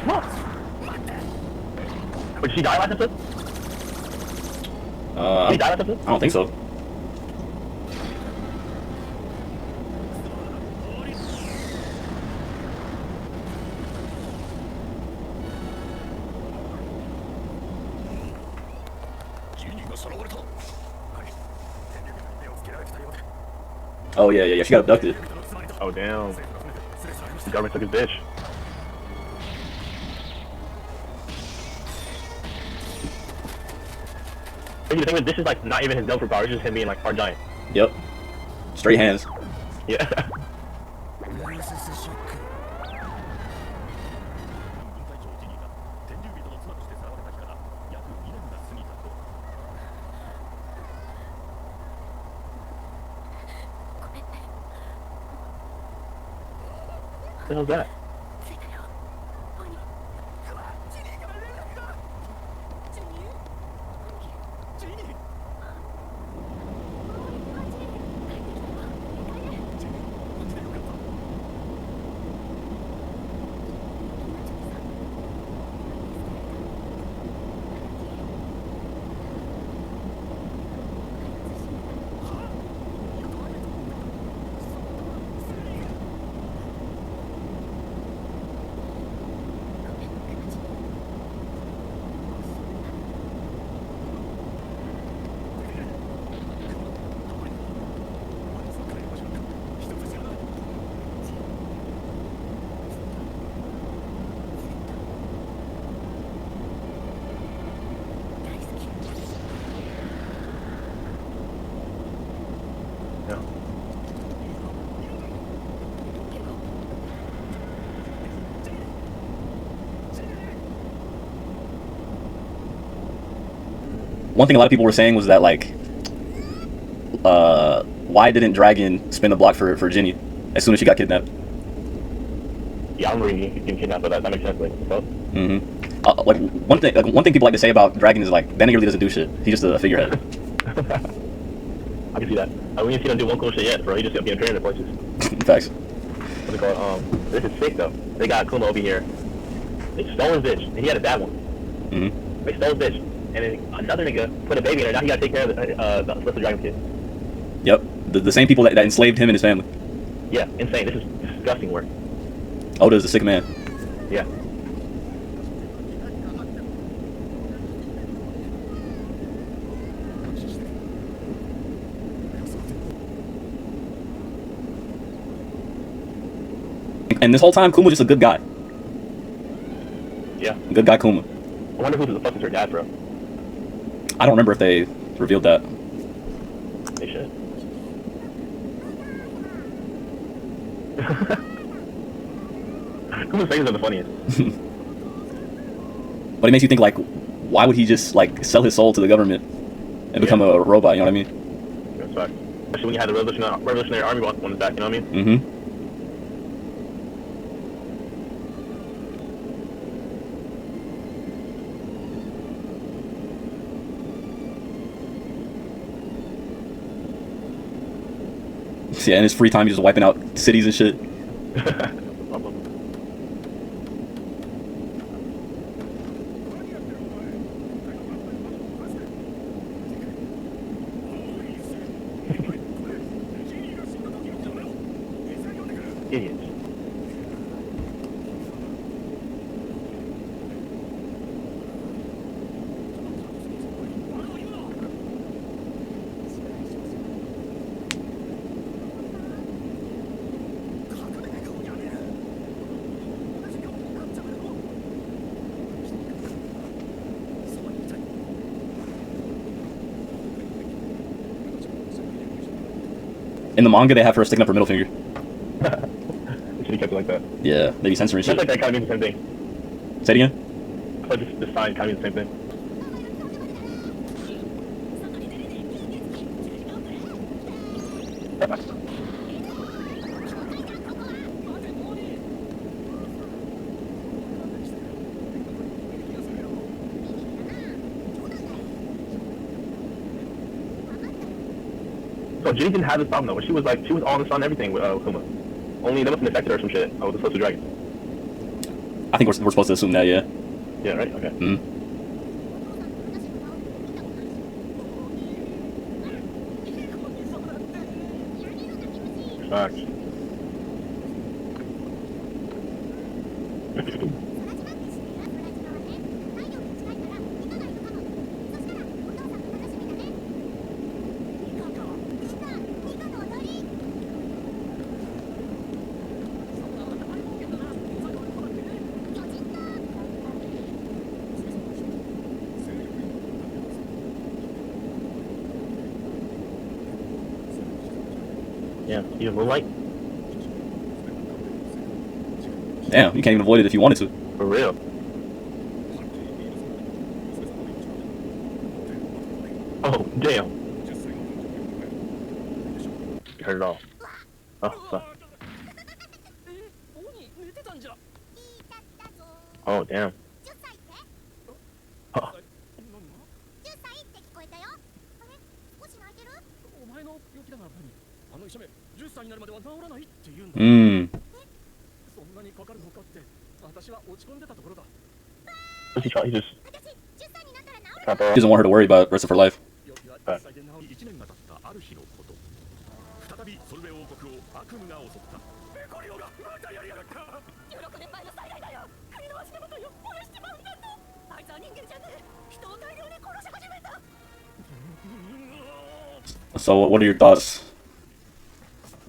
Come on. Wait, did she die last episode? Did she die last episode? I don't think so. Oh yeah, she got abducted. Oh damn. The government took his bitch. Maybe the thing is, this is like not even his Delver power, it's just him being like our giant. Yep. Straight hands. Yeah. What the hell's that? One thing a lot of people were saying was that like, why didn't Dragon spin the block for Ginny as soon as she got kidnapped? Yeah, I'm really getting kidnapped, but that makes sense. Like, so. Like one thing people like to say about Dragon is like that nigga really doesn't do shit. He's just a figurehead. I can see that. We didn't see him do one cool shit yet, bro. He just kept getting appearing in places. Facts. What's it called? This is sick though. They got Kuma over here. They stole his bitch, and he had a bad one. They stole his bitch, and then another nigga put a baby in her. Now he gotta take care of the Celestial Dragon kid. Yep. The same people that enslaved him and his family. Yeah, insane. This is disgusting work. Oda's a sick man. Yeah. And this whole time, Kuma was just a good guy. Yeah. Good guy Kuma. I wonder who the fuck is her dad, bro. I don't remember if they revealed that. They should. Kuma's faces are the funniest. But it makes you think like, why would he just like sell his soul to the government and become a robot? You know what I mean? That's fact. Especially when you had the Revolutionary Army on his back. You know what I mean? Yeah, in his free time, he's just wiping out cities and shit. Idiots. In the manga, they have her sticking up her middle finger. They should have kept it like that. Yeah, they be censoring shit. That's like that kind of means the same thing. Say it again? I thought this sign kind of means the same thing. So Ginny didn't have this problem though. When she was all in the sun and everything with Kuma. Only they must have infected her or some shit with the Celestial Dragon. I think we're supposed to assume that, yeah. Yeah, right? Okay. Mm-hmm. Facts. Yeah, you moonlight? Damn, you can't even avoid it if you wanted to. For real. Oh, damn. You heard it all. Oh, fuck. Oh, damn. Oh. Mm. What's he trying? He just. He doesn't want her to worry about the rest of her life. Right. So, what are your thoughts?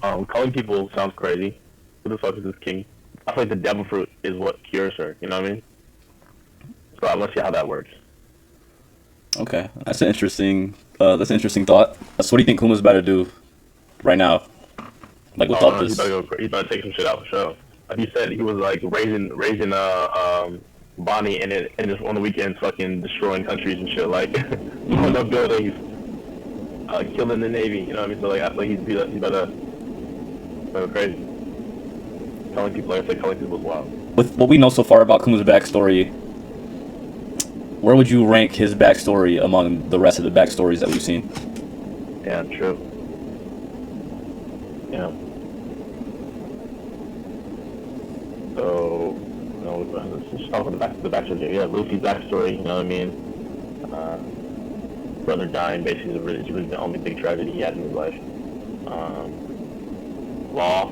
Calling people sounds crazy. Who the fuck is this king? I feel like the devil fruit is what cures her. You know what I mean? So I want to see how that works. Okay, that's an interesting thought. So, what do you think Kuma's about to do right now? Like without He's this. about to take some shit out for sure. Like he said, he was like raising Bonnie and just on the weekends fucking destroying countries and shit, like blowing up buildings, killing the Navy. You know what I mean? So like I feel like he's about to go crazy. Telling people, like I said, calling people is wild. With what we know so far about Kuma's backstory, where would you rank his backstory among the rest of the backstories that we've seen? Yeah, true. Yeah. So, you know, let's just talk about the backstory. Yeah, Luffy's backstory. You know what I mean? Brother dying basically is really the only big tragedy he had in his life. Law,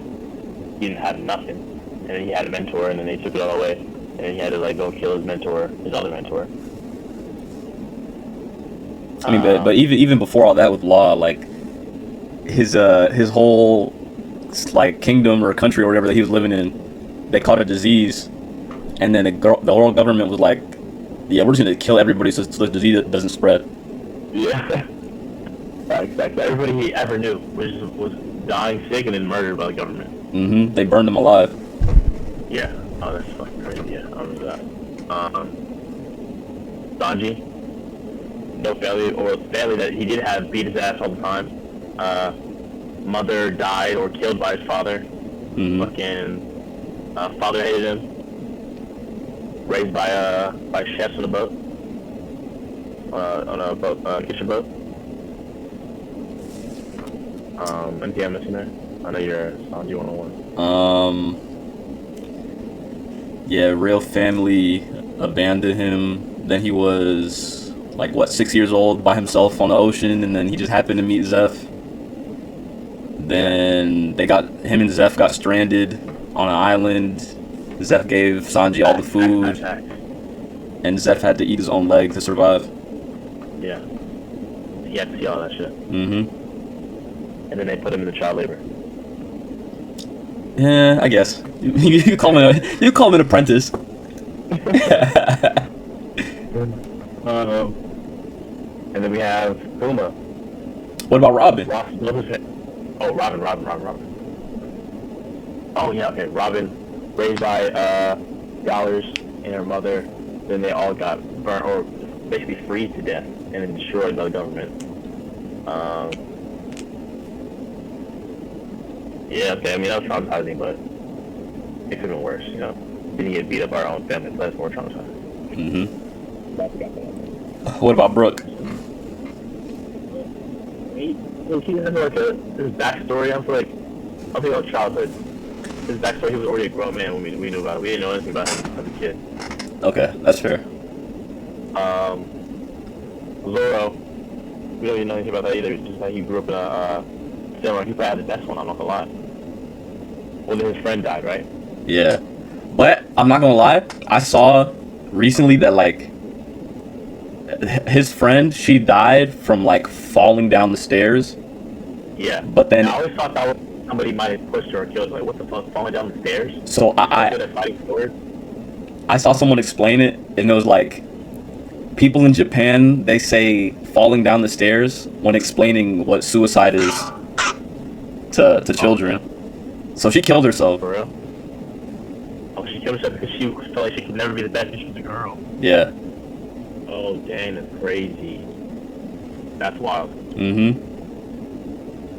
he didn't have nothing, and then he had a mentor, and then they took it all away, and then he had to like go kill his mentor, his other mentor. I mean, but even before all that with Law, like his whole like kingdom or country or whatever that he was living in, they caught a disease, and then the whole government was like, yeah, we're just gonna kill everybody so the disease doesn't spread. Yeah. Exactly. Everybody he ever knew was dying sick and then murdered by the government. Mm-hmm. They burned them alive. Yeah. Oh, that's fucking crazy. Yeah, I remember that. Sanji, no family, or family that he did have beat his ass all the time. Mother died or killed by his father. Mm-hmm. Fucking father hated him. Raised by chefs on a boat. On a boat, kitchen boat. Anything I'm missing there? I know you're Sanji 101. Yeah, real family abandoned him. Then he was like what, 6 years old by himself on the ocean, and then he just happened to meet Zeph. Then him and Zeph got stranded on an island. Zeph gave Sanji all the food, and Zeph had to eat his own leg to survive. Yeah. He had to see all that shit. Mm-hmm. And then they put him in the child labor. Yeah, I guess. You call him an apprentice. And then we have Kuma. What about Robin? Oh, Robin. Oh, yeah, okay. Robin, raised by Dollars and her mother. Then they all got burnt or basically freed to death and then destroyed by the government. Yeah, okay, I mean, that was traumatizing, but it could have been worse, you know? Didn't get beat up by our own family, so that's more traumatizing. Mm-hmm. What about Brooke? He has like his backstory. I feel like, I'll think about childhood. his backstory, he was already a grown man when we knew about it. We didn't know anything about him as a kid. Okay, that's fair. Zoro, we don't even know anything about that either. It's just like he grew up in a samurai. He probably had the best one, I'm not gonna lie. Well, then his friend died, right? Yeah. But I'm not gonna lie, I saw recently that like his friend, she died from like falling down the stairs. Yeah. But then I always thought that was somebody might have pushed her or killed her. Like, what the fuck, falling down the stairs? So I saw someone explain it, and it was like people in Japan, they say falling down the stairs when explaining what suicide is to children. So she killed herself. For real? Oh, she killed herself because she felt like she could never be the best. She was a girl. Yeah. Oh, dang, that's crazy. That's wild. Mm-hmm.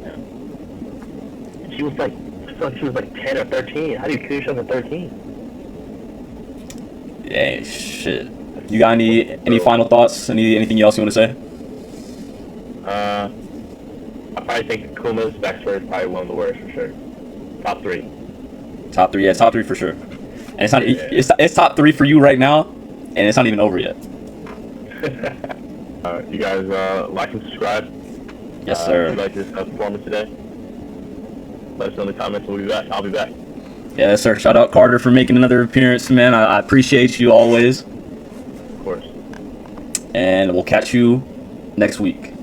Yeah. She was like, I feel like she was like 10 or 13. How do you kill yourself at 13? Yeah, shit. You got any final thoughts? Anything else you want to say? I probably think Kuma's backstory is probably one of the worst for sure. Top 3. Top 3, yeah, top 3 for sure. And it's not it's top 3 for you right now, and it's not even over yet. You guys like and subscribe. Yes, sir. If you like this performance today, let us know in the comments. We'll be back. I'll be back. Yeah, sir. Shout out Carter for making another appearance, man. I appreciate you always. Of course. And we'll catch you next week.